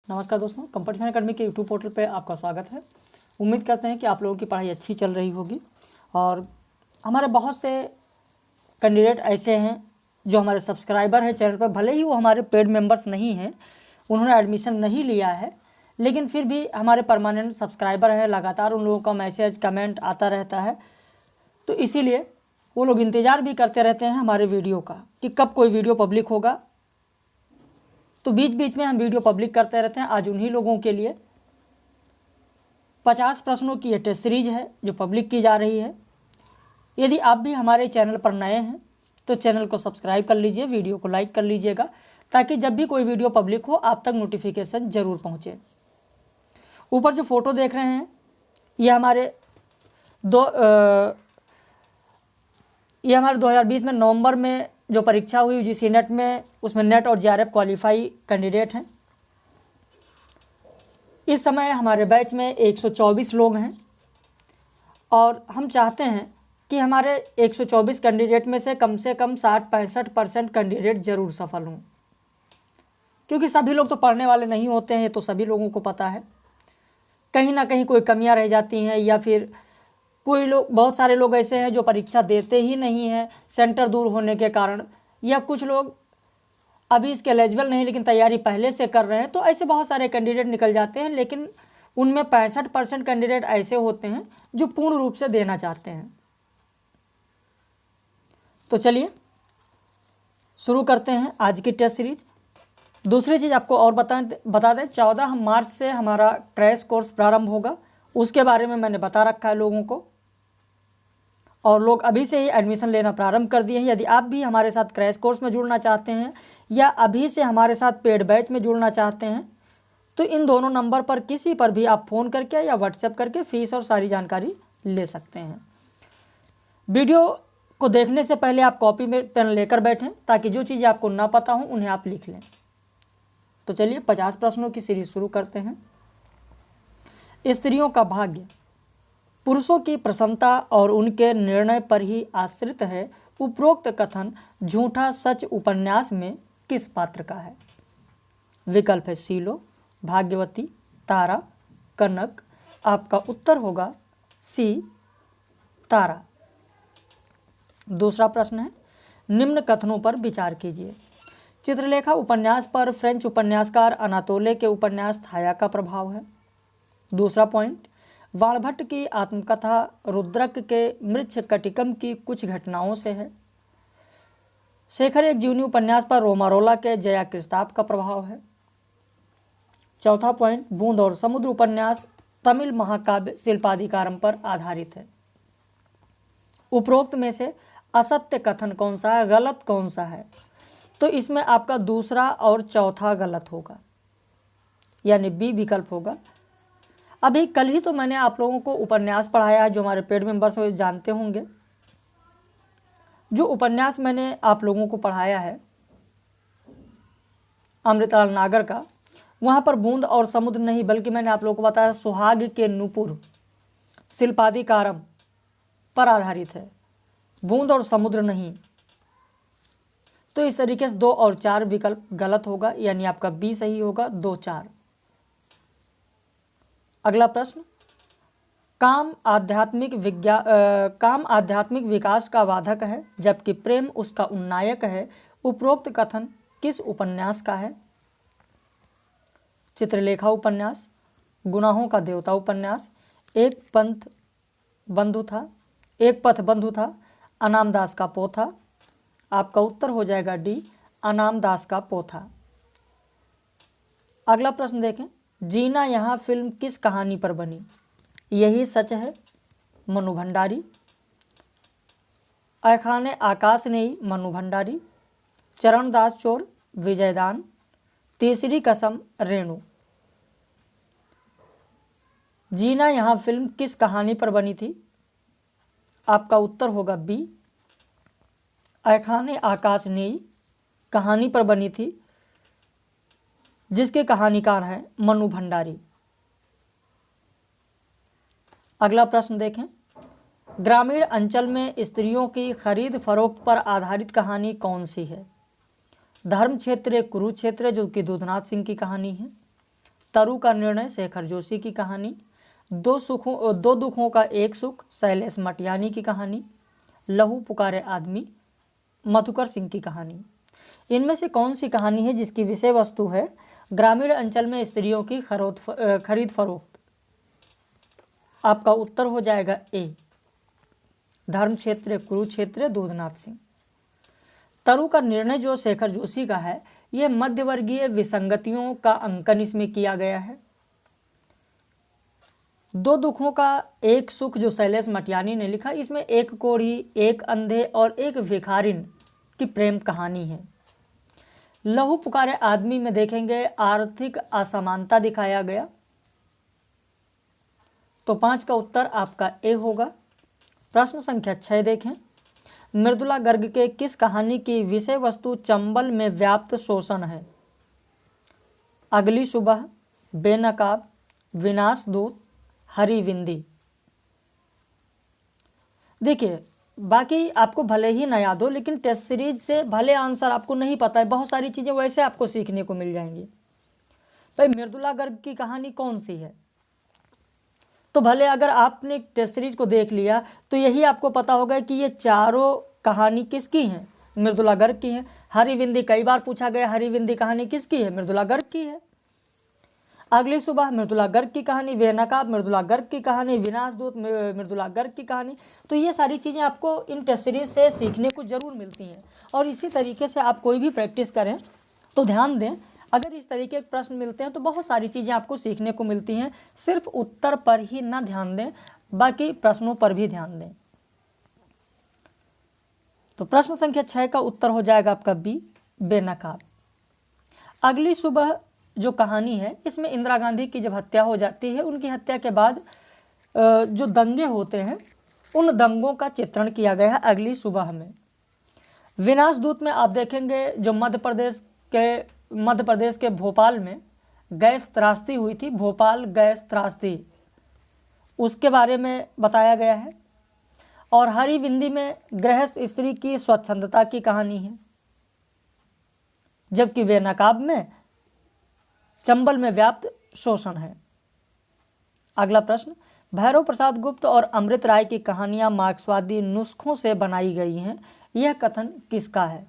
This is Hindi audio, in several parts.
नमस्कार दोस्तों, कंपटीशन एकेडमी के यूट्यूब पोर्टल पे आपका स्वागत है। उम्मीद करते हैं कि आप लोगों की पढ़ाई अच्छी चल रही होगी और हमारे बहुत से कैंडिडेट ऐसे हैं जो हमारे सब्सक्राइबर हैं चैनल पर, भले ही वो हमारे पेड मेंबर्स नहीं हैं, उन्होंने एडमिशन नहीं लिया है, लेकिन फिर भी हमारे परमानेंट सब्सक्राइबर हैं। लगातार उन लोगों का मैसेज कमेंट आता रहता है, तो इसीलिए वो लोग इंतज़ार भी करते रहते हैं हमारे वीडियो का कि कब कोई वीडियो पब्लिक होगा। तो बीच बीच में हम वीडियो पब्लिक करते रहते हैं। आज उन्हीं लोगों के लिए 50 प्रश्नों की ये टेस्ट सीरीज है जो पब्लिक की जा रही है। यदि आप भी हमारे चैनल पर नए हैं तो चैनल को सब्सक्राइब कर लीजिए, वीडियो को लाइक कर लीजिएगा, ताकि जब भी कोई वीडियो पब्लिक हो आप तक नोटिफिकेशन ज़रूर पहुँचे। ऊपर जो फ़ोटो देख रहे हैं ये हमारे 2020 में नवंबर में जो परीक्षा हुई यूजीसी नेट में, उसमें नेट और जेआरएफ क्वालिफाई कैंडिडेट हैं। इस समय हमारे बैच में 124 लोग हैं और हम चाहते हैं कि हमारे 124 कैंडिडेट में से कम 60-65% कैंडिडेट ज़रूर सफल हों, क्योंकि सभी लोग तो पढ़ने वाले नहीं होते हैं, तो सभी लोगों को पता है कहीं ना कहीं कोई कमियां रह जाती हैं, या फिर कोई लोग, बहुत सारे लोग ऐसे हैं जो परीक्षा देते ही नहीं हैं सेंटर दूर होने के कारण, या कुछ लोग अभी इसके एलिजिबल नहीं लेकिन तैयारी पहले से कर रहे हैं। तो ऐसे बहुत सारे कैंडिडेट निकल जाते हैं, लेकिन उनमें 65% कैंडिडेट ऐसे होते हैं जो पूर्ण रूप से देना चाहते हैं। तो चलिए शुरू करते हैं आज की टेस्ट सीरीज। दूसरी चीज़ आपको और बता दें, 14 मार्च से हमारा क्रैश कोर्स प्रारंभ होगा। उसके बारे में मैंने बता रखा है लोगों को, और लोग अभी से ही एडमिशन लेना प्रारंभ कर दिए हैं। यदि आप भी हमारे साथ क्रैश कोर्स में जुड़ना चाहते हैं या अभी से हमारे साथ पेड बैच में जुड़ना चाहते हैं, तो इन दोनों नंबर पर किसी पर भी आप फ़ोन करके या व्हाट्सएप करके फ़ीस और सारी जानकारी ले सकते हैं। वीडियो को देखने से पहले आप कॉपी में पेन लेकर बैठें, ताकि जो चीज़ें आपको ना पता हो उन्हें आप लिख लें। तो चलिए 50 प्रश्नों की सीरीज शुरू करते हैं। स्त्रियों का भाग्य पुरुषों की प्रसन्नता और उनके निर्णय पर ही आश्रित है। उपरोक्त कथन झूठा सच उपन्यास में किस पात्र का है? विकल्प है शीलो, भाग्यवती, तारा, कनक। आपका उत्तर होगा सी, तारा। दूसरा प्रश्न है, निम्न कथनों पर विचार कीजिए। चित्रलेखा उपन्यास पर फ्रेंच उपन्यासकार अनातोले के उपन्यास थाया का प्रभाव है। दूसरा पॉइंट, वाणभट्ट की आत्मकथा रुद्रक के मृच्छकटिकम की कुछ घटनाओं से है। शेखर एक जीवनी उपन्यास पर रोमारोला के जया क्रिस्ताप का प्रभाव है। चौथा पॉइंट, बूंद और समुद्र उपन्यास तमिल महाकाव्य शिल्पाधिकारम पर आधारित है। उपरोक्त में से असत्य कथन कौन सा है, गलत कौन सा है? तो इसमें आपका दूसरा और चौथा गलत होगा, यानी बी विकल्प होगा। अभी कल ही तो मैंने आप लोगों को उपन्यास पढ़ाया है, जो हमारे पेड मेंबर्स हो जानते होंगे। जो उपन्यास मैंने आप लोगों को पढ़ाया है अमृतलाल नागर का, वहाँ पर बूंद और समुद्र नहीं, बल्कि मैंने आप लोगों को बताया सुहाग के नुपुर शिल्पाधिकारम पर आधारित है, बूंद और समुद्र नहीं। तो इस तरीके से 2 और 4 विकल्प गलत होगा, यानी आपका बी सही होगा, 2, 4। अगला प्रश्न, काम आध्यात्मिक विकास का वाधक है, जबकि प्रेम उसका उन्नायक है। उपरोक्त कथन किस उपन्यास का है? चित्रलेखा उपन्यास, गुनाहों का देवता उपन्यास, एक पथ बंधु था, अनामदास का पोथा। आपका उत्तर हो जाएगा डी, अनामदास का पोथा। अगला प्रश्न देखें, जीना यहाँ फिल्म किस कहानी पर बनी? यही सच है, मनु भंडारी, ऐखाने आकाश नेई, मनु भंडारी, चरणदास चोर, विजयदान, तीसरी कसम, रेणु। जीना यहाँ फिल्म किस कहानी पर बनी थी? आपका उत्तर होगा बी, ऐखाने आकाश नेई कहानी पर बनी थी, जिसके कहानीकार हैं मनु भंडारी। अगला प्रश्न देखें, ग्रामीण अंचल में स्त्रियों की खरीद फरोख्त पर आधारित कहानी कौन सी है? धर्म क्षेत्र कुरुक्षेत्र, जो कि दूधनाथ सिंह की कहानी है। तरु का निर्णय शेखर जोशी की कहानी। दो दुखों का एक सुख शैलेश मटियानी की कहानी। लहू पुकारे आदमी मधुकर सिंह की कहानी। इनमें से कौन सी कहानी है जिसकी विषय वस्तु है ग्रामीण अंचल में स्त्रियों की खरीद फरोख्त? आपका उत्तर हो जाएगा ए, धर्म क्षेत्र कुरुक्षेत्र दूधनाथ सिंह। तरु का निर्णय जो शेखर जोशी का है, यह मध्यवर्गीय विसंगतियों का अंकन इसमें किया गया है। दो दुखों का एक सुख जो शैलेश मटियानी ने लिखा, इसमें एक कोढ़ी, एक अंधे और एक भिखारिन की प्रेम कहानी है। लहू पुकारे आदमी में देखेंगे आर्थिक असमानता दिखाया गया। तो 5 का उत्तर आपका ए होगा। प्रश्न संख्या 6 देखें। मृदुला गर्ग के किस कहानी की विषय वस्तु चंबल में व्याप्त शोषण है? अगली सुबह, बेनकाब, विनाशदूत, हरिविंदी। देखिए, बाकी आपको भले ही न याद हो, लेकिन टेस्ट सीरीज से भले आंसर आपको नहीं पता है, बहुत सारी चीज़ें वैसे आपको सीखने को मिल जाएंगी। भाई मृदुला गर्ग की कहानी कौन सी है? तो भले अगर आपने टेस्ट सीरीज को देख लिया तो यही आपको पता होगा कि ये चारों कहानी किसकी हैं? मृदुला गर्ग की है। हरिविंदी कई बार पूछा गया, हरिविंदी कहानी किसकी है? मृदुला गर्ग की है। अगली सुबह मृदुला गर्ग की कहानी, बेनकाब मृदुला गर्ग की कहानी, विनाशदूत मृदुला गर्ग की कहानी। तो ये सारी चीज़ें आपको इन टेस्ट सीरीज से सीखने को जरूर मिलती हैं। और इसी तरीके से आप कोई भी प्रैक्टिस करें तो ध्यान दें, अगर इस तरीके के प्रश्न मिलते हैं तो बहुत सारी चीज़ें आपको सीखने को मिलती हैं। सिर्फ उत्तर पर ही ना ध्यान दें, बाकी प्रश्नों पर भी ध्यान दें। तो प्रश्न संख्या 6 का उत्तर हो जाएगा आपका बी, बेनकाब। अगली सुबह जो कहानी है, इसमें इंदिरा गांधी की जब हत्या हो जाती है, उनकी हत्या के बाद जो दंगे होते हैं, उन दंगों का चित्रण किया गया है अगली सुबह में। विनाशदूत में आप देखेंगे जो मध्य प्रदेश के भोपाल में गैस त्रासदी हुई थी, भोपाल गैस त्रासदी, उसके बारे में बताया गया है। और हरिविंदी में गृहस्थ स्त्री की स्वच्छंदता की कहानी है, जबकि बेनकाब में चंबल में व्याप्त शोषण है। अगला प्रश्न, भैरव प्रसाद गुप्त और अमृत राय की कहानियां मार्क्सवादी नुस्खों से बनाई गई हैं, यह कथन किसका है?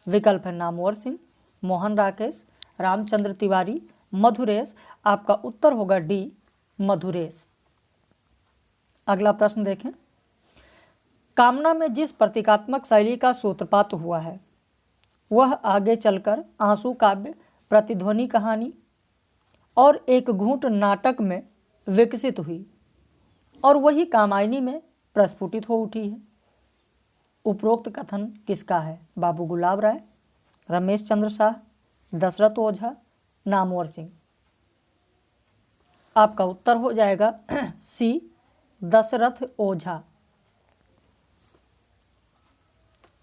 विकल्प है नामवर सिंह, मोहन राकेश, रामचंद्र तिवारी, मधुरेश। आपका उत्तर होगा डी, मधुरेश। अगला प्रश्न देखें। कामना में जिस प्रतीकात्मक शैली का सूत्रपात हुआ है, वह आगे चलकर आंसू काव्य, प्रतिध्वनि कहानी और एक घूंट नाटक में विकसित हुई और वही कामायनी में प्रस्फुटित हो उठी है। उपरोक्त कथन किसका है? बाबू गुलाब राय, रमेश चंद्र शाह, दशरथ ओझा, नामवर सिंह। आपका उत्तर हो जाएगा सी, दशरथ ओझा।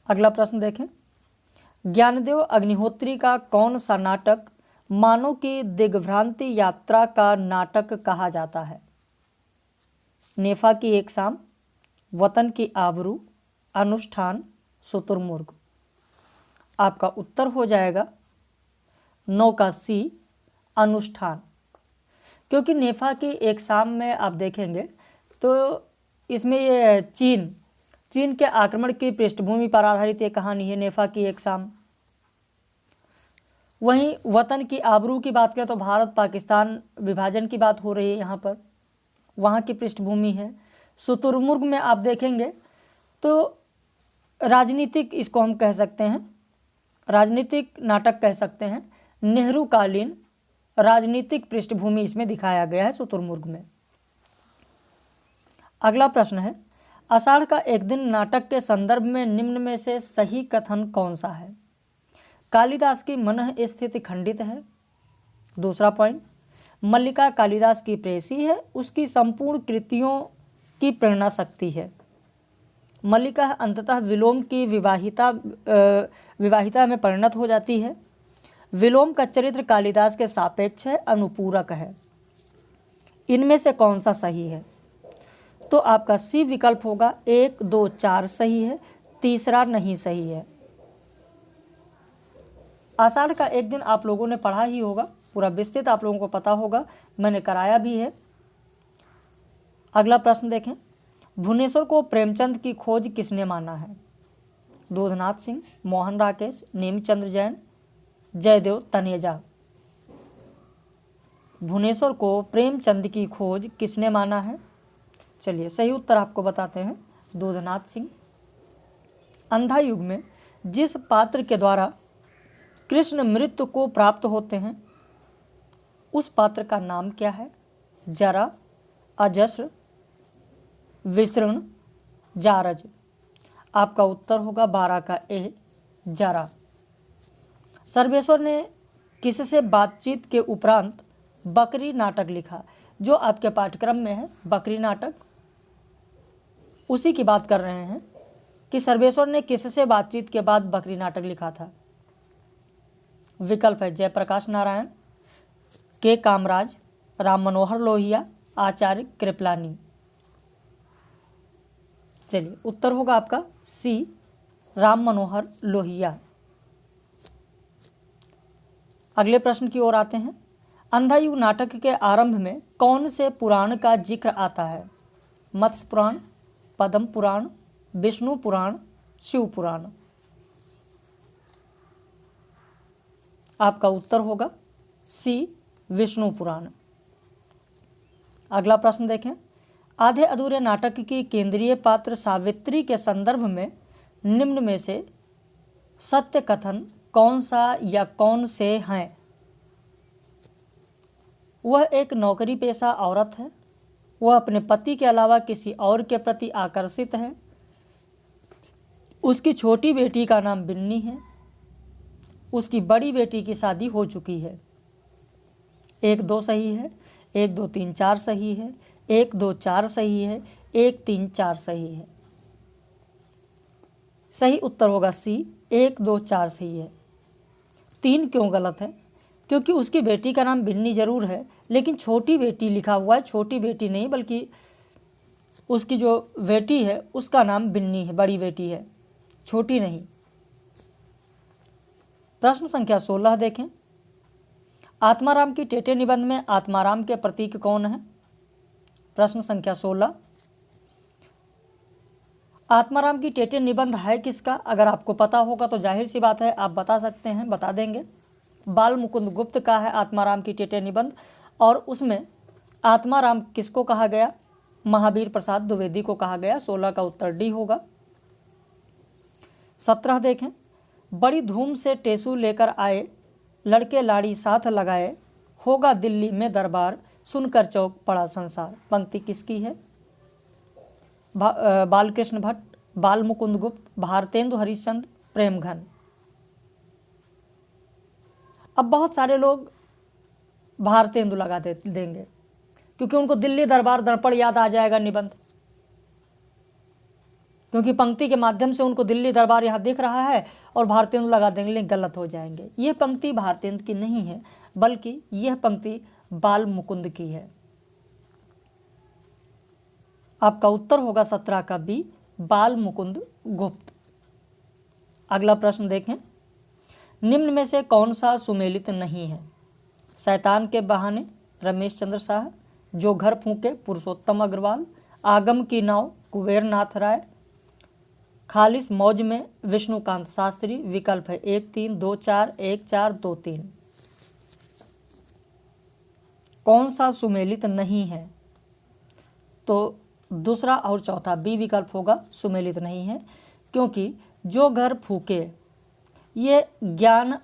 अगला प्रश्न देखें। ज्ञानदेव अग्निहोत्री का कौन सा नाटक मानव की दिग्भ्रांति यात्रा का नाटक कहा जाता है? नेफा की एक शाम, वतन की आबरू, अनुष्ठान, शुतुरमुर्ग। आपका उत्तर हो जाएगा 9 का सी, अनुष्ठान। क्योंकि नेफा की एक शाम में आप देखेंगे तो इसमें ये चीन के आक्रमण की पृष्ठभूमि पर आधारित एक कहानी है, नेफा की एक शाम। वहीं वतन की आबरू की बात करें तो भारत पाकिस्तान विभाजन की बात हो रही है यहाँ पर, वहाँ की पृष्ठभूमि है। शुतुरमुर्ग में आप देखेंगे तो राजनीतिक, इसको हम कह सकते हैं राजनीतिक नाटक कह सकते हैं, नेहरू कालीन राजनीतिक पृष्ठभूमि इसमें दिखाया गया है शुतुरमुर्ग में। अगला प्रश्न है, आषाढ़ का एक दिन नाटक के संदर्भ में निम्न में से सही कथन कौन सा है? कालिदास की मनः स्थिति खंडित है। दूसरा पॉइंट, मल्लिका कालिदास की प्रेयसी है, उसकी संपूर्ण कृतियों की प्रेरणा शक्ति है। मल्लिका अंततः विलोम की विवाहिता में परिणत हो जाती है। विलोम का चरित्र कालिदास के सापेक्ष है, अनुपूरक है। इनमें से कौन सा सही है? तो आपका सी विकल्प होगा। 1, 2, 4 सही है, तीसरा नहीं सही है। आषाढ़ का एक दिन आप लोगों ने पढ़ा ही होगा, पूरा विस्तृत आप लोगों को पता होगा, मैंने कराया भी है। अगला प्रश्न देखें, भुवनेश्वर को प्रेमचंद की खोज किसने माना है? दूधनाथ सिंह, मोहन राकेश, नेमिचंद्र जैन, जयदेव तनेजा। भुवनेश्वर को प्रेमचंद की खोज किसने माना है? चलिए सही उत्तर आपको बताते हैं, दूधनाथ सिंह। अंधा युग में जिस पात्र के द्वारा कृष्ण मृत्यु को प्राप्त होते हैं उस पात्र का नाम क्या है? जरा, अजस्र, विसृण, जारज। आपका उत्तर होगा 12 का ए, जरा। सर्वेश्वर ने किससे बातचीत के उपरांत बकरी नाटक लिखा? जो आपके पाठ्यक्रम में है बकरी नाटक, उसी की बात कर रहे हैं कि सर्वेश्वर ने किससे बातचीत के बाद बकरी नाटक लिखा था। विकल्प है जयप्रकाश नारायण, के कामराज, राम मनोहर लोहिया, आचार्य कृपलानी। चलिए उत्तर होगा आपका सी, राम मनोहर लोहिया। अगले प्रश्न की ओर आते हैं, अंधा युग नाटक के आरंभ में कौन से पुराण का जिक्र आता है? मत्स्य पुराण, पद्म पुराण, विष्णु पुराण, शिव पुराण। आपका उत्तर होगा सी, विष्णु पुराण। अगला प्रश्न देखें, आधे अधूरे नाटक की केंद्रीय पात्र सावित्री के संदर्भ में निम्न में से सत्य कथन कौन सा या कौन से हैं? वह एक नौकरी पेशा औरत है, वह अपने पति के अलावा किसी और के प्रति आकर्षित है, उसकी छोटी बेटी का नाम बिन्नी है, उसकी बड़ी बेटी की शादी हो चुकी है। 1 2 सही है, 1 2 3 4 सही है, 1 2 4 सही है, 1 3 4 सही है। सही उत्तर होगा सी, 1 2 4 सही है। 3 क्यों गलत है? क्योंकि उसकी बेटी का नाम बिन्नी जरूर है लेकिन छोटी बेटी लिखा हुआ है, छोटी बेटी नहीं बल्कि उसकी जो बेटी है उसका नाम बिन्नी है, बड़ी बेटी है, छोटी नहीं। प्रश्न संख्या 16 देखें, आत्माराम की टेटे निबंध में आत्माराम के प्रतीक कौन है? प्रश्न संख्या 16, आत्माराम की टेटे निबंध है किसका? अगर आपको पता होगा तो जाहिर सी बात है आप बता सकते हैं, बता देंगे। बाल मुकुंद गुप्त का है आत्माराम की टेटे निबंध, और उसमें आत्माराम किसको कहा गया? महावीर प्रसाद द्विवेदी को कहा गया। 16 का उत्तर डी होगा। 17 देखें, बड़ी धूम से टेसू लेकर आए, लड़के लाड़ी साथ लगाए, होगा दिल्ली में दरबार, सुनकर चौक पड़ा संसार। पंक्ति किसकी है? बालकृष्ण भट्ट, बाल मुकुंद गुप्त, भारतेंदु हरिश्चंद्र, प्रेमघन। अब बहुत सारे लोग भारतेंदु लगा देंगे क्योंकि उनको दिल्ली दरबार दर्पण याद आ जाएगा निबंध, क्योंकि पंक्ति के माध्यम से उनको दिल्ली दरबार यहाँ दिख रहा है और भारतेंदु लगा देंगे, लेकिन गलत हो जाएंगे। यह पंक्ति भारतेंदु की नहीं है बल्कि यह पंक्ति बाल मुकुंद की है। आपका उत्तर होगा 17 का बी, बाल मुकुंद गुप्त। अगला प्रश्न देखें, निम्न में से कौन सा सुमेलित नहीं है? शैतान के बहाने, रमेश चंद्र शाह, जो घर फूंके, पुरुषोत्तम अग्रवाल, आगम की नाव, कुबेर नाथ राय, खालिस मौज में, विष्णुकांत शास्त्री। विकल्प है 1 3 2 4, 1 4 2 3। कौन सा सुमेलित नहीं है? तो दूसरा और चौथा बी विकल्प होगा, सुमेलित नहीं है, क्योंकि जो घर फूके ये ज्ञान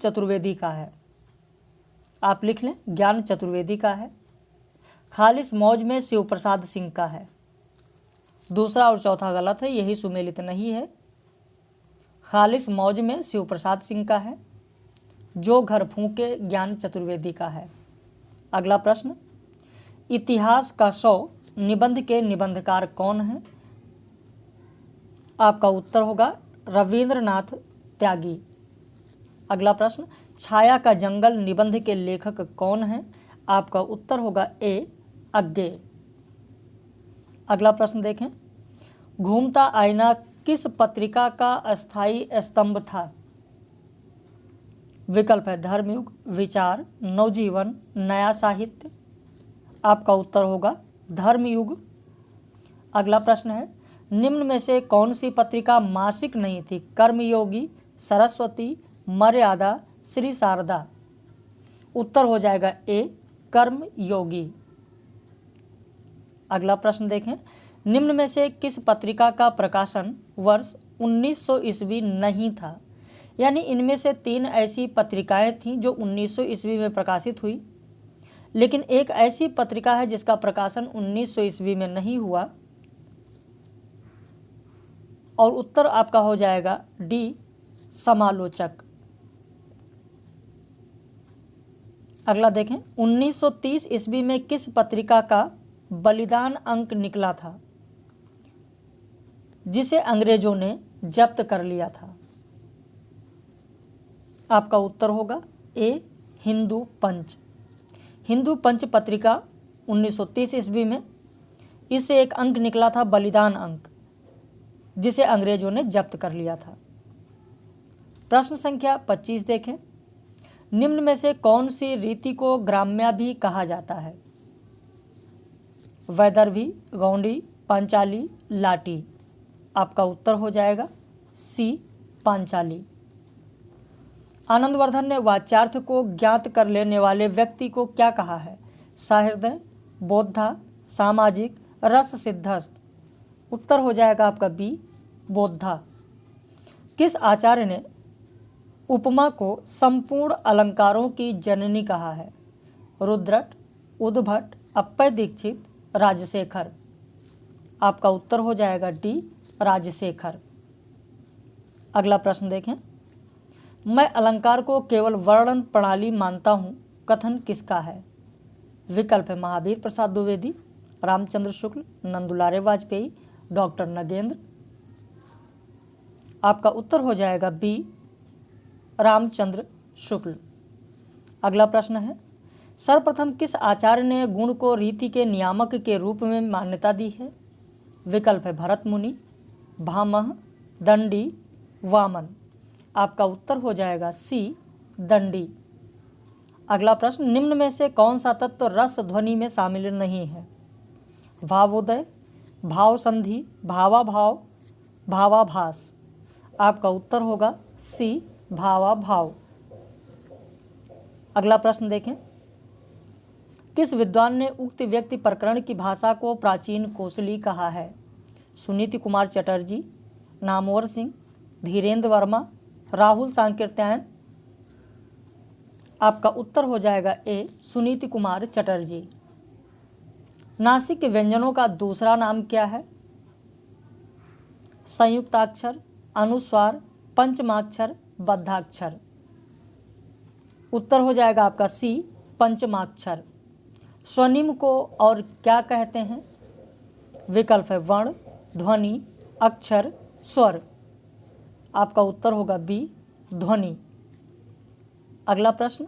चतुर्वेदी का है। आप लिख लें, ज्ञान चतुर्वेदी का है। खालिस मौज में शिव प्रसाद सिंह का है। दूसरा और चौथा गलत है, यही सुमेलित नहीं है। खालिस मौज में शिव प्रसाद सिंह का है, जो घर फूंके ज्ञान चतुर्वेदी का है। अगला प्रश्न, इतिहास का 100 निबंध के निबंधकार कौन है? आपका उत्तर होगा रविंद्रनाथ त्यागी। अगला प्रश्न, छाया का जंगल निबंध के लेखक कौन है? आपका उत्तर होगा ए, अज्ञे। अगला प्रश्न देखें, घूमता आईना किस पत्रिका का अस्थायी स्तंभ था? विकल्प है धर्मयुग, विचार, नवजीवन, नया साहित्य। आपका उत्तर होगा धर्मयुग। अगला प्रश्न है, निम्न में से कौन सी पत्रिका मासिक नहीं थी? कर्मयोगी, सरस्वती, मर्यादा, श्री शारदा। उत्तर हो जाएगा ए कर्मयोगी। अगला प्रश्न देखें, निम्न में से किस पत्रिका का प्रकाशन वर्ष 1900 ईस्वी नहीं था? यानी इनमें से 3 ऐसी पत्रिकाएं थीं जो 1900 ईस्वी में प्रकाशित हुई, लेकिन एक ऐसी पत्रिका है जिसका प्रकाशन 1900 ईस्वी में नहीं हुआ, और उत्तर आपका हो जाएगा डी समालोचक। अगला देखें, 1930 ईस्वी में किस पत्रिका का बलिदान अंक निकला था जिसे अंग्रेजों ने जब्त कर लिया था? आपका उत्तर होगा ए हिंदू पंच। हिंदू पंच पत्रिका 1930 ईस्वी में, इससे एक अंक निकला था बलिदान अंक, जिसे अंग्रेजों ने जब्त कर लिया था। प्रश्न संख्या 25 देखें, निम्न में से कौन सी रीति को ग्राम्या भी कहा जाता है? वैदर्भी, गौंडी, पांचाली, लाटी। आपका उत्तर हो जाएगा सी पांचाली। आनंदवर्धन ने वाच्यार्थ को ज्ञात कर लेने वाले व्यक्ति को क्या कहा है? सहृदय, बोद्धा, सामाजिक, रस सिद्धस्त। उत्तर हो जाएगा आपका बी बोद्धा। किस आचार्य ने उपमा को संपूर्ण अलंकारों की जननी कहा है? रुद्रट, उद्भट, अप्पय दीक्षित, राजशेखर। आपका उत्तर हो जाएगा डी राजशेखर। अगला प्रश्न देखें, मैं अलंकार को केवल वर्णन प्रणाली मानता हूँ, कथन किसका है? विकल्प है महावीर प्रसाद द्विवेदी, रामचंद्र शुक्ल, नंदुलारे वाजपेयी, डॉक्टर नगेंद्र। आपका उत्तर हो जाएगा बी रामचंद्र शुक्ल। अगला प्रश्न है, सर्वप्रथम किस आचार्य ने गुण को रीति के नियामक के रूप में मान्यता दी है? विकल्प है भरत मुनि, भामह, दंडी, वामन। आपका उत्तर हो जाएगा सी दंडी। अगला प्रश्न, निम्न में से कौन सा तत्व रस ध्वनि में शामिल नहीं है? भावोदय, भाव संधि, भावाभाव, भावाभास। आपका उत्तर होगा सी भावाभाव। अगला प्रश्न देखें, किस विद्वान ने उक्त व्यक्ति प्रकरण की भाषा को प्राचीन कोसली कहा है? सुनीति कुमार चटर्जी, नामवर सिंह, धीरेन्द्र वर्मा, राहुल सांकृत्यायन। आपका उत्तर हो जाएगा ए सुनीति कुमार चटर्जी। नासिक के व्यंजनों का दूसरा नाम क्या है? संयुक्ताक्षर, अनुस्वार, पंचमाक्षर, बद्धाक्षर। उत्तर हो जाएगा आपका सी पंचमाक्षर। स्वनिम को और क्या कहते हैं? विकल्प है वर्ण, ध्वनि, अक्षर, स्वर। आपका उत्तर होगा बी ध्वनि। अगला प्रश्न,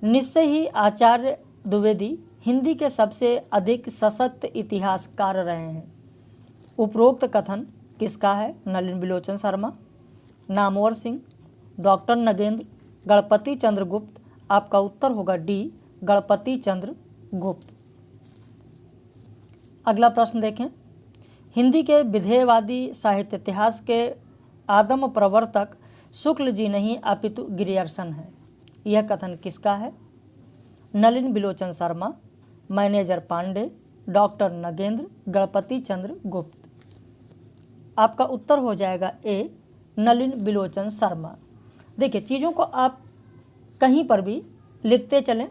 निश्चय ही आचार्य द्विवेदी हिंदी के सबसे अधिक सशक्त इतिहासकार रहे हैं। उपरोक्त कथन किसका है? नलिन बिलोचन शर्मा, नामवर सिंह, डॉक्टर नगेंद्र, गणपति चंद्र गुप्त। आपका उत्तर होगा डी गणपति चंद्र गुप्त। अगला प्रश्न देखें, हिंदी के विधेयवादी साहित्य इतिहास के आदम प्रवर्तक शुक्ल जी नहीं अपितु गिरियर्सन है। यह कथन किसका है? नलिन बिलोचन शर्मा, मैनेजर पांडे, डॉक्टर नगेंद्र, गणपति चंद्र गुप्त। आपका उत्तर हो जाएगा ए नलिन बिलोचन शर्मा। देखिए, चीज़ों को आप कहीं पर भी लिखते चलें,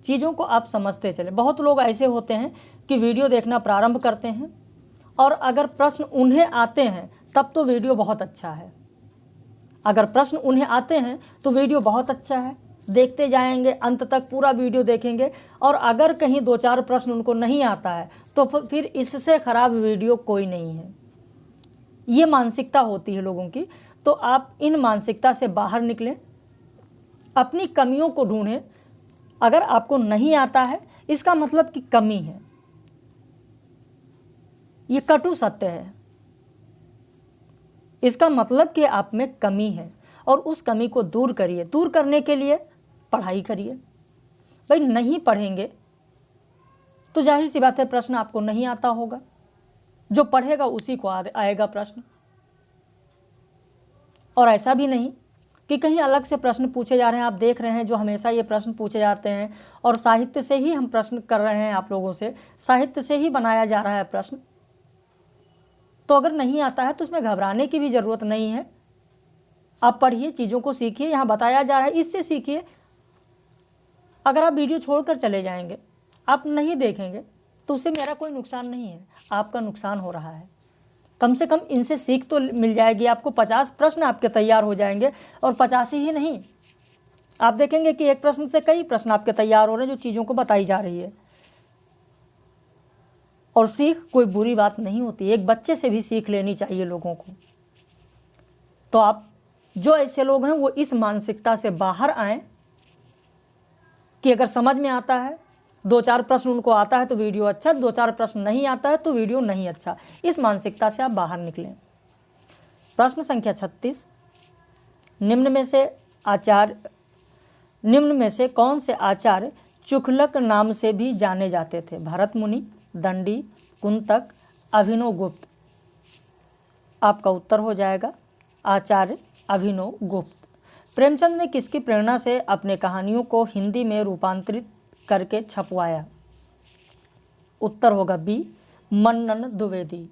चीज़ों को आप समझते चलें। बहुत लोग ऐसे होते हैं कि वीडियो देखना प्रारंभ करते हैं और अगर प्रश्न उन्हें आते हैं तब तो वीडियो बहुत अच्छा है, अगर प्रश्न उन्हें आते हैं तो वीडियो बहुत अच्छा है, देखते जाएंगे, अंत तक पूरा वीडियो देखेंगे। और अगर कहीं 2-4 प्रश्न उनको नहीं आता है तो फिर इससे ख़राब वीडियो कोई नहीं है। ये मानसिकता होती है लोगों की। तो आप इन मानसिकता से बाहर निकलें, अपनी कमियों को ढूंढें। अगर आपको नहीं आता है इसका मतलब कि कमी है, ये कटु सत्य है। इसका मतलब कि आप में कमी है और उस कमी को दूर करिए। दूर करने के लिए पढ़ाई करिए। भाई नहीं पढ़ेंगे तो जाहिर सी बात है प्रश्न आपको नहीं आता होगा, जो पढ़ेगा उसी को आएगा प्रश्न। और ऐसा भी नहीं कि कहीं अलग से प्रश्न पूछे जा रहे हैं। आप देख रहे हैं जो हमेशा ये प्रश्न पूछे जाते हैं और साहित्य से ही हम प्रश्न कर रहे हैं, आप लोगों से साहित्य से ही बनाया जा रहा है प्रश्न। तो अगर नहीं आता है तो उसमें घबराने की भी ज़रूरत नहीं है। आप पढ़िए, चीज़ों को सीखिए, यहाँ बताया जा रहा है इससे सीखिए। अगर आप वीडियो छोड़कर चले जाएंगे, आप नहीं देखेंगे, तो उससे मेरा कोई नुकसान नहीं है, आपका नुकसान हो रहा है। कम से कम इनसे सीख तो मिल जाएगी आपको। 50 प्रश्न आपके तैयार हो जाएंगे, और 50 ही नहीं, आप देखेंगे कि एक प्रश्न से कई प्रश्न आपके तैयार हो रहे हैं जो चीज़ों को बताई जा रही है। और सीख कोई बुरी बात नहीं होती, एक बच्चे से भी सीख लेनी चाहिए लोगों को। तो आप जो ऐसे लोग हैं वो इस मानसिकता से बाहर आएं कि अगर समझ में आता है, 2-4 प्रश्न उनको आता है तो वीडियो अच्छा, 2-4 प्रश्न नहीं आता है तो वीडियो नहीं अच्छा। इस मानसिकता से आप बाहर निकलें। प्रश्न संख्या 36, निम्न में से कौन से आचार्य चुखलक नाम से भी जाने जाते थे? भरत मुनि, दंडी, कुंतक, अभिनव गुप्त। आपका उत्तर हो जाएगा आचार्य अभिनव गुप्त। प्रेमचंद ने किसकी प्रेरणा से अपने कहानियों को हिंदी में रूपांतरित करके छपवाया? उत्तर होगा बी, मन्नन द्विवेदी।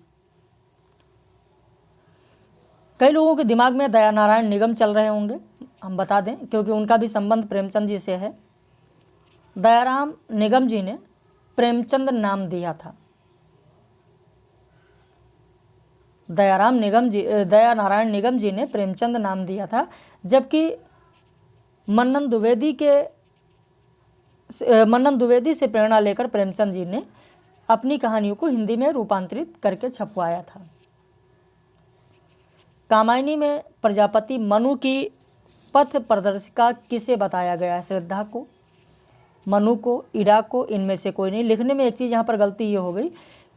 कई लोगों के दिमाग में दया नारायण निगम चल रहे होंगे, हम बता दें, क्योंकि उनका भी संबंध प्रेमचंद जी से है। दयाराम निगम जी ने प्रेमचंद नाम दिया था। दया नारायण निगम जी ने प्रेमचंद नाम दिया था, जबकि मन्नन द्विवेदी से प्रेरणा लेकर प्रेमचंद जी ने अपनी कहानियों को हिंदी में रूपांतरित करके छपवाया था। कामायनी में प्रजापति मनु की पथ प्रदर्शिका किसे बताया गया है? श्रद्धा को, मनु को, इड़ा को, इनमें से कोई नहीं। लिखने में एक चीज़ यहाँ पर गलती ये हो गई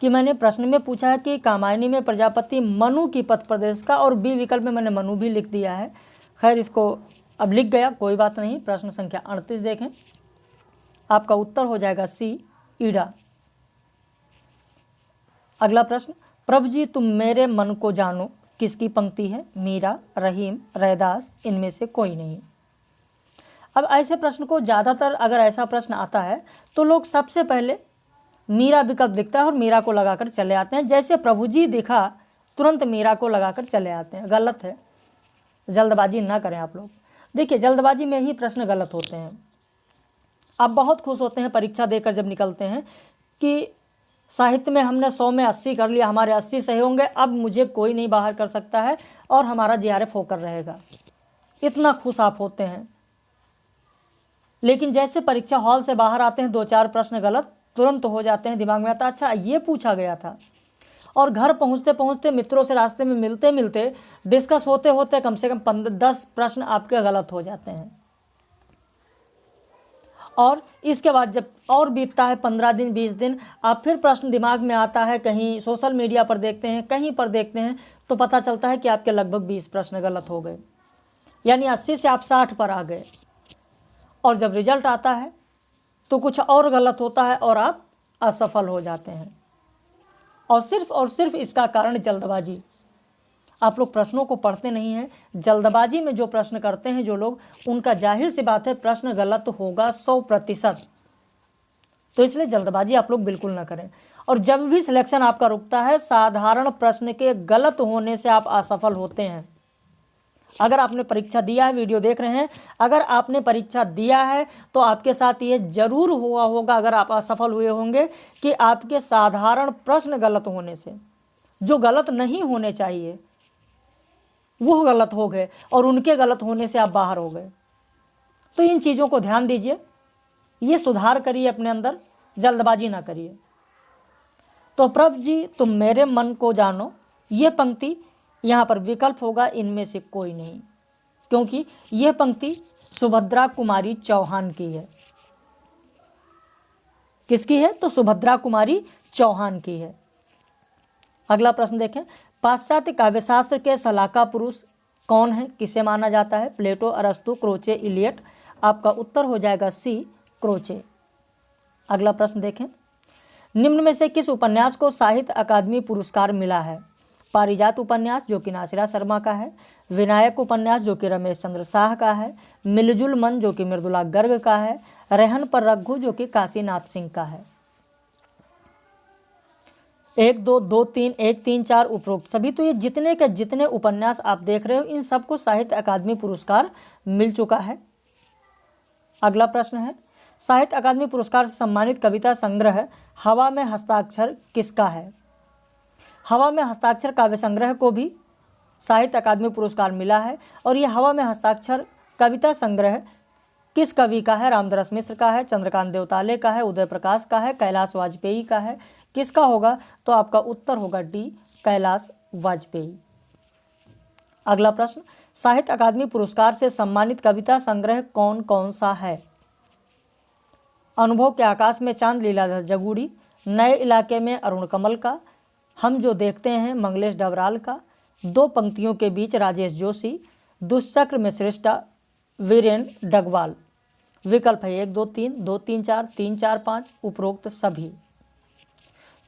कि मैंने प्रश्न में पूछा है कि कामायनी में प्रजापति मनु की पथ प्रदर्शिका, और बी विकल्प में मैंने मनु भी लिख दिया है। खैर, इसको अब लिख गया, कोई बात नहीं। प्रश्न संख्या 38 देखें, आपका उत्तर हो जाएगा सी, ईड़ा। अगला प्रश्न, प्रभु जी तुम मेरे मन को जानो किसकी पंक्ति है? मीरा, रहीम, रैदास, इनमें से कोई नहीं। अब ऐसे प्रश्न को ज़्यादातर अगर ऐसा प्रश्न आता है तो लोग सबसे पहले मीरा विकल्प दिखता है और मीरा को लगाकर चले आते हैं। जैसे प्रभु जी दिखा तुरंत मीरा को लगाकर चले आते हैं, गलत है। जल्दबाजी ना करें आप लोग। देखिए, जल्दबाजी में ही प्रश्न गलत होते हैं। आप बहुत खुश होते हैं परीक्षा देकर जब निकलते हैं कि साहित्य में हमने 100 में 80 कर लिया, हमारे 80 सही होंगे, अब मुझे कोई नहीं बाहर कर सकता है और हमारा जीआरएफ होकर रहेगा। इतना खुश आप होते हैं। लेकिन जैसे परीक्षा हॉल से बाहर आते हैं, 2-4 प्रश्न गलत तुरंत हो जाते हैं, दिमाग में आता अच्छा ये पूछा गया था। और घर पहुंचते पहुंचते मित्रों से रास्ते में मिलते मिलते डिस्कस होते होते कम से कम 10 प्रश्न आपके गलत हो जाते हैं। और इसके बाद जब और बीतता है 15 दिन 20 दिन, आप फिर प्रश्न दिमाग में आता है, कहीं सोशल मीडिया पर देखते हैं, कहीं पर देखते हैं, तो पता चलता है कि आपके लगभग 20 प्रश्न गलत हो गए, यानी 80 से आप 60 पर आ गए। और जब रिजल्ट आता है तो कुछ और गलत होता है और आप असफल हो जाते हैं। और सिर्फ इसका कारण जल्दबाजी। आप लोग प्रश्नों को पढ़ते नहीं हैं। जल्दबाजी में जो प्रश्न करते हैं जो लोग, उनका जाहिर सी बात है प्रश्न गलत होगा 100%। तो इसलिए जल्दबाजी आप लोग बिल्कुल ना करें। और जब भी सिलेक्शन आपका रुकता है, साधारण प्रश्न के गलत होने से आप असफल होते हैं। अगर आपने परीक्षा दिया है, वीडियो देख रहे हैं, अगर आपने परीक्षा दिया है तो आपके साथ ये जरूर हुआ होगा, अगर आप असफल हुए होंगे, कि आपके साधारण प्रश्न गलत होने से, जो गलत नहीं होने चाहिए वो गलत हो गए, और उनके गलत होने से आप बाहर हो गए। तो इन चीज़ों को ध्यान दीजिए, ये सुधार करिए अपने अंदर, जल्दबाजी ना करिए। तो प्रभु जी तुम मेरे मन को जानो, ये पंक्ति यहाँ पर विकल्प होगा इनमें से कोई नहीं, क्योंकि यह पंक्ति सुभद्रा कुमारी चौहान की है। किसकी है? तो सुभद्रा कुमारी चौहान की है। अगला प्रश्न देखें, पाश्चात्य काव्यशास्त्र के सलाहकार पुरुष कौन है, किसे माना जाता है? प्लेटो, अरस्तु, क्रोचे, इलियट। आपका उत्तर हो जाएगा सी, क्रोचे। अगला प्रश्न देखें, निम्न में से किस उपन्यास को साहित्य अकादमी पुरस्कार मिला है? पारिजात उपन्यास जो कि नासिरा शर्मा का है, विनायक उपन्यास जो कि रमेश चंद्र शाह का है, मिलजुल मन जो कि मृदुला गर्ग का है, रहन पर रघु जो कि काशीनाथ सिंह का है। 1 2 2 3 1 3 4 उपरोक्त सभी। तो ये जितने के जितने उपन्यास आप देख रहे हो इन सबको साहित्य अकादमी पुरस्कार मिल चुका है। अगला प्रश्न है, साहित्य अकादमी पुरस्कार से सम्मानित कविता संग्रह हवा में हस्ताक्षर किसका है? हवा में हस्ताक्षर काव्य संग्रह को भी साहित्य अकादमी पुरस्कार मिला है और ये हवा में हस्ताक्षर कविता संग्रह किस कवि का है? रामदास मिश्र का है, चंद्रकांत देवताले का है, उदय प्रकाश का है, कैलाश वाजपेयी का है। किसका होगा? तो आपका उत्तर होगा डी, कैलाश वाजपेयी। अगला प्रश्न, साहित्य अकादमी पुरस्कार से सम्मानित कविता संग्रह कौन कौन सा है? अनुभव के आकाश में चांद लीलाधर जगूड़ी, नए इलाके में अरुण कमल का, हम जो देखते हैं मंगलेश डबराल का, दो पंक्तियों के बीच राजेश जोशी, दुष्चक्र में श्रेष्ठा वीरेंद्र डगवाल। विकल्प है 1 2 3 2 3 4 3 4 5 उपरोक्त सभी।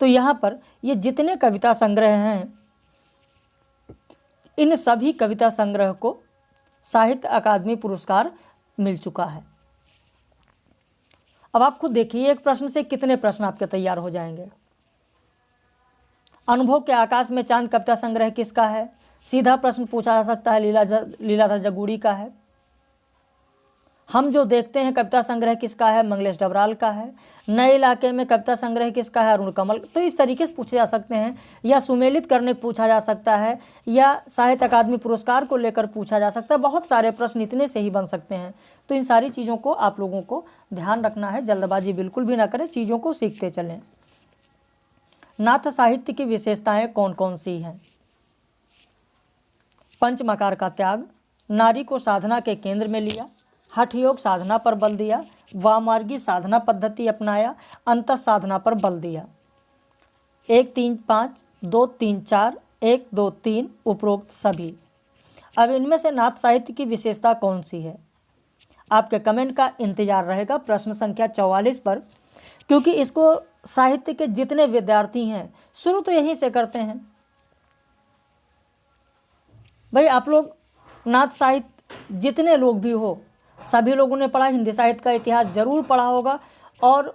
तो यहाँ पर ये जितने कविता संग्रह हैं इन सभी कविता संग्रह को साहित्य अकादमी पुरस्कार मिल चुका है। अब आप खुद देखिए एक प्रश्न से कितने प्रश्न आपके तैयार हो जाएंगे। अनुभव के आकाश में चांद कविता संग्रह किसका है? सीधा प्रश्न पूछा जा सकता है, लीलाधर जगूड़ी का है। हम जो देखते हैं कविता संग्रह किसका है? मंगलेश डबराल का है। नए इलाके में कविता संग्रह किसका है? अरुण कमल। तो इस तरीके से पूछे जा सकते हैं, या सुमेलित करने पूछा जा सकता है, या साहित्य अकादमी पुरस्कार को लेकर पूछा जा सकता है। बहुत सारे प्रश्न इतने से ही बन सकते हैं। तो इन सारी चीज़ों को आप लोगों को ध्यान रखना है, जल्दबाजी बिल्कुल भी ना करें, चीज़ों को सीखते चलें। नाथ साहित्य की विशेषताएं कौन कौन सी हैं? पंचमकार का त्याग, नारी को साधना के केंद्र में लिया, हठ योग साधना पर बल दिया, वामार्गी साधना पद्धति अपनाया, अंतः साधना पर बल दिया। 1 3 5 2 3 4 1 2 3 उपरोक्त सभी। अब इनमें से नाथ साहित्य की विशेषता कौन सी है? आपके कमेंट का इंतजार रहेगा प्रश्न संख्या 44 पर, क्योंकि इसको साहित्य के जितने विद्यार्थी हैं शुरू तो यहीं से करते हैं। भाई आप लोग नाथ साहित्य जितने लोग भी हो सभी लोगों ने पढ़ा, हिंदी साहित्य का इतिहास जरूर पढ़ा होगा। और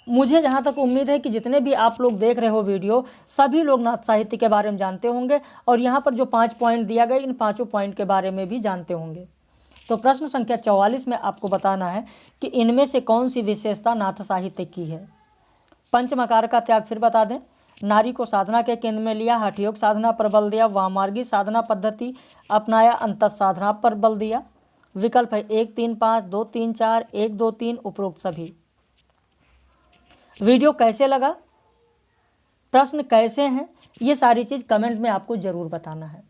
मुझे जहाँ तक उम्मीद है कि जितने भी आप लोग देख रहे हो वीडियो सभी लोग नाथ साहित्य के बारे में जानते होंगे, और यहाँ पर जो 5 पॉइंट दिया गया इन 5 पॉइंट के बारे में भी जानते होंगे। तो प्रश्न संख्या 44 में आपको बताना है कि इनमें से कौन सी विशेषता नाथ साहित्य की है। पंचमकार का त्याग फिर बता दें, नारी को साधना के केंद्र में लिया, हठ योग साधना पर बल दिया, वामार्गी साधना पद्धति अपनाया, अंतः साधना पर बल दिया। विकल्प है 1 3 5 2 3 4 1 2 3 उपरोक्त सभी। वीडियो कैसे लगा, प्रश्न कैसे हैं, ये सारी चीज कमेंट में आपको जरूर बताना है।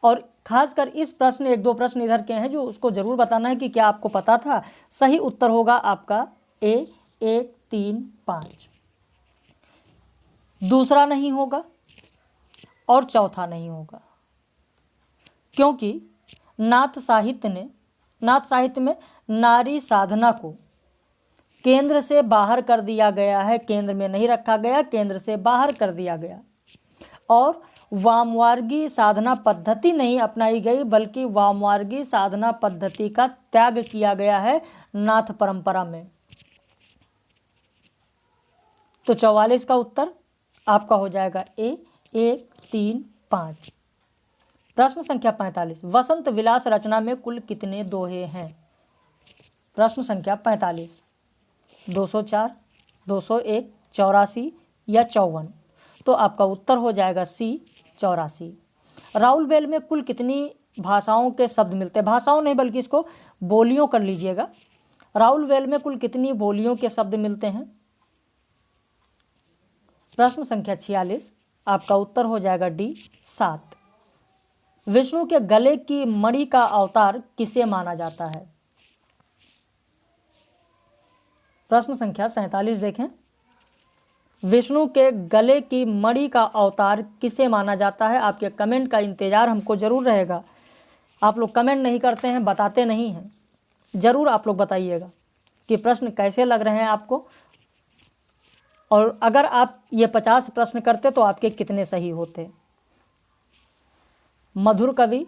और खासकर इस प्रश्न 1 2 प्रश्न इधर के हैं जो उसको जरूर बताना है कि क्या आपको पता था। सही उत्तर होगा आपका ए 1 3 5, दूसरा नहीं होगा और चौथा नहीं होगा, क्योंकि नाथ साहित्य में नारी साधना को केंद्र से बाहर कर दिया गया है, केंद्र में नहीं रखा गया, केंद्र से बाहर कर दिया गया। और वाममार्गी साधना पद्धति नहीं अपनाई गई, बल्कि वाममार्गी साधना पद्धति का त्याग किया गया है नाथ परंपरा में। तो 44 का उत्तर आपका हो जाएगा ए 1 3 5। प्रश्न संख्या 45, वसंत विलास रचना में कुल कितने दोहे हैं? प्रश्न संख्या 45, 204, 201, 84 या 54। तो आपका उत्तर हो जाएगा सी 84। राउल बेल में कुल कितनी भाषाओं के शब्द मिलते हैं? भाषाओं नहीं बल्कि इसको बोलियों कर लीजिएगा। राउल बेल में कुल कितनी बोलियों के शब्द मिलते हैं? प्रश्न संख्या 46, आपका उत्तर हो जाएगा डी 7। विष्णु के गले की मणि का अवतार किसे माना जाता है? प्रश्न संख्या 47 देखें, विष्णु के गले की मणि का अवतार किसे माना जाता है? आपके कमेंट का इंतजार हमको जरूर रहेगा। आप लोग कमेंट नहीं करते हैं, बताते नहीं हैं, ज़रूर आप लोग बताइएगा कि प्रश्न कैसे लग रहे हैं आपको, और अगर आप ये 50 प्रश्न करते तो आपके कितने सही होते। मधुर कवि,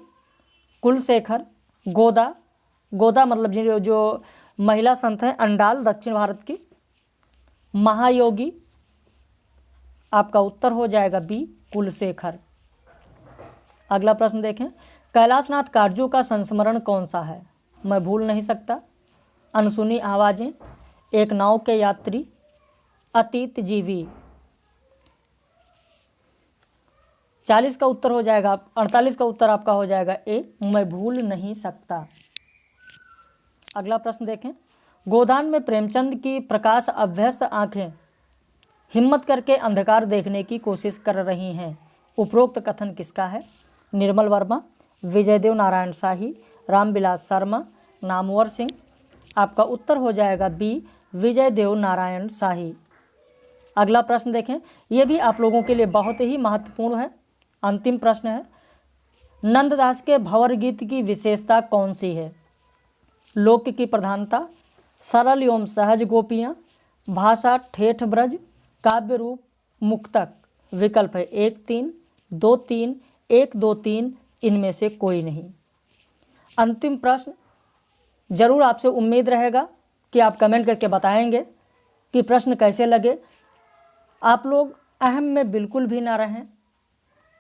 कुलशेखर, गोदा, गोदा मतलब जो महिला संत हैं, अंडाल दक्षिण भारत की, महायोगी, आपका उत्तर हो जाएगा बी कुलशेखर। अगला प्रश्न देखें, कैलाशनाथ काटजू का संस्मरण कौन सा है? मैं भूल नहीं सकता, अनसुनी आवाज़ें, एक नाव के यात्री, अतीत जीवी। 40 का उत्तर हो जाएगा, 48 का उत्तर आपका हो जाएगा ए, मैं भूल नहीं सकता। अगला प्रश्न देखें, गोदान में प्रेमचंद की प्रकाश अभ्यस्त आंखें हिम्मत करके अंधकार देखने की कोशिश कर रही हैं। उपरोक्त कथन किसका है? निर्मल वर्मा, विजयदेव नारायण शाही, रामविलास शर्मा, नामवर सिंह। आपका उत्तर हो जाएगा बी विजयदेव नारायण शाही। अगला प्रश्न देखें, यह भी आप लोगों के लिए बहुत ही महत्वपूर्ण है। अंतिम प्रश्न है, नंददास के भंवर गीत की विशेषता कौन सी है? लोक की प्रधानता, सरल एवं सहज गोपियाँ, भाषा ठेठ ब्रज, काव्य रूप, मुक्तक। विकल्प है 1 3 2 3 1 2 3, इनमें से कोई नहीं। अंतिम प्रश्न, जरूर आपसे उम्मीद रहेगा कि आप कमेंट करके बताएंगे कि प्रश्न कैसे लगे। आप लोग अहम में बिल्कुल भी ना रहें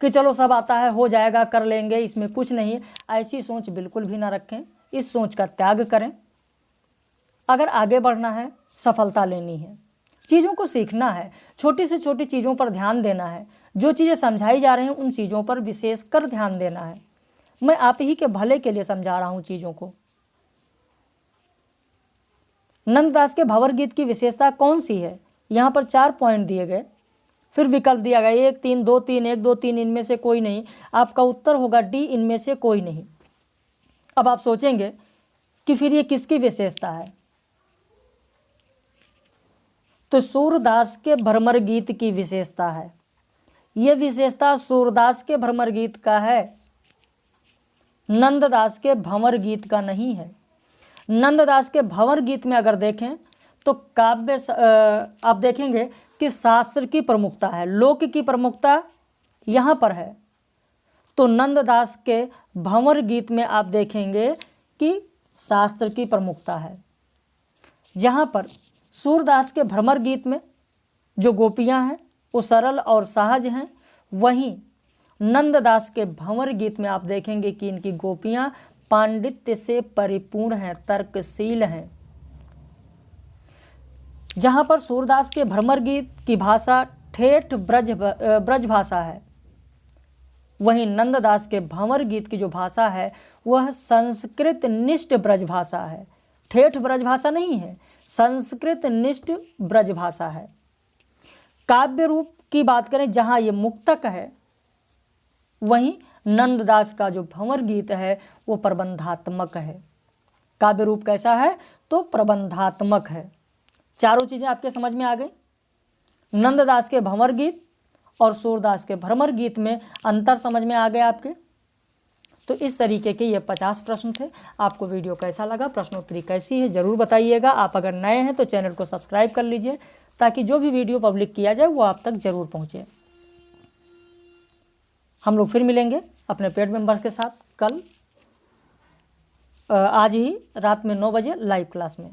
कि चलो सब आता है, हो जाएगा, कर लेंगे, इसमें कुछ नहीं है, ऐसी सोच बिल्कुल भी ना रखें। इस सोच का त्याग करें। अगर आगे बढ़ना है, सफलता लेनी है, चीज़ों को सीखना है, छोटी से छोटी चीज़ों पर ध्यान देना है, जो चीज़ें समझाई जा रही हैं उन चीज़ों पर विशेष कर ध्यान देना है। मैं आप ही के भले के लिए समझा रहा हूँ चीज़ों को। नंददास के भंवर गीत की विशेषता कौन सी है? यहाँ पर 4 पॉइंट दिए गए, फिर विकल्प दिया गया 1 3 2 3 1 2 3, इनमें से कोई नहीं। आपका उत्तर होगा डी, इनमें से कोई नहीं। अब आप सोचेंगे कि फिर ये किसकी विशेषता है? तो सूरदास के भ्रमर गीत की विशेषता है। यह विशेषता सूरदास के भ्रमर गीत का है, नंददास के भंवर गीत का नहीं है। नंददास के भंवर गीत में अगर देखें तो काव्य आप देखेंगे कि शास्त्र की प्रमुखता है, लोक की प्रमुखता यहाँ पर है। तो नंददास के भंवर गीत में आप देखेंगे कि शास्त्र की प्रमुखता है। जहाँ पर सूरदास के भ्रमर गीत में जो गोपियाँ हैं वो सरल और सहज हैं, वहीं नंददास के भंवर गीत में आप देखेंगे कि इनकी गोपियाँ पांडित्य से परिपूर्ण हैं, तर्कशील हैं। जहाँ पर सूरदास के भ्रमर गीत की भाषा ठेठ ब्रज भाषा है, वहीं नंददास के भंवर गीत की जो भाषा है वह संस्कृत निष्ठ ब्रज भाषा है। ठेठ ब्रज भाषा नहीं है, संस्कृत निष्ठ ब्रज भाषा है। काव्य रूप की बात करें जहाँ ये मुक्तक है, वहीं नंददास का जो भंवर गीत है वो प्रबंधात्मक है। काव्य रूप कैसा है? तो प्रबंधात्मक है। चारों चीज़ें आपके समझ में आ गई। नंददास के भंवर गीत और सूरदास के भ्रमर गीत में अंतर समझ में आ गया आपके। तो इस तरीके के ये 50 प्रश्न थे। आपको वीडियो कैसा लगा, प्रश्नोत्तरी कैसी है, ज़रूर बताइएगा। आप अगर नए हैं तो चैनल को सब्सक्राइब कर लीजिए ताकि जो भी वीडियो पब्लिक किया जाए वो आप तक ज़रूर पहुँचे। हम लोग फिर मिलेंगे अपने पेड मेंबर्स के साथ कल आज ही रात में 9 बजे लाइव क्लास में।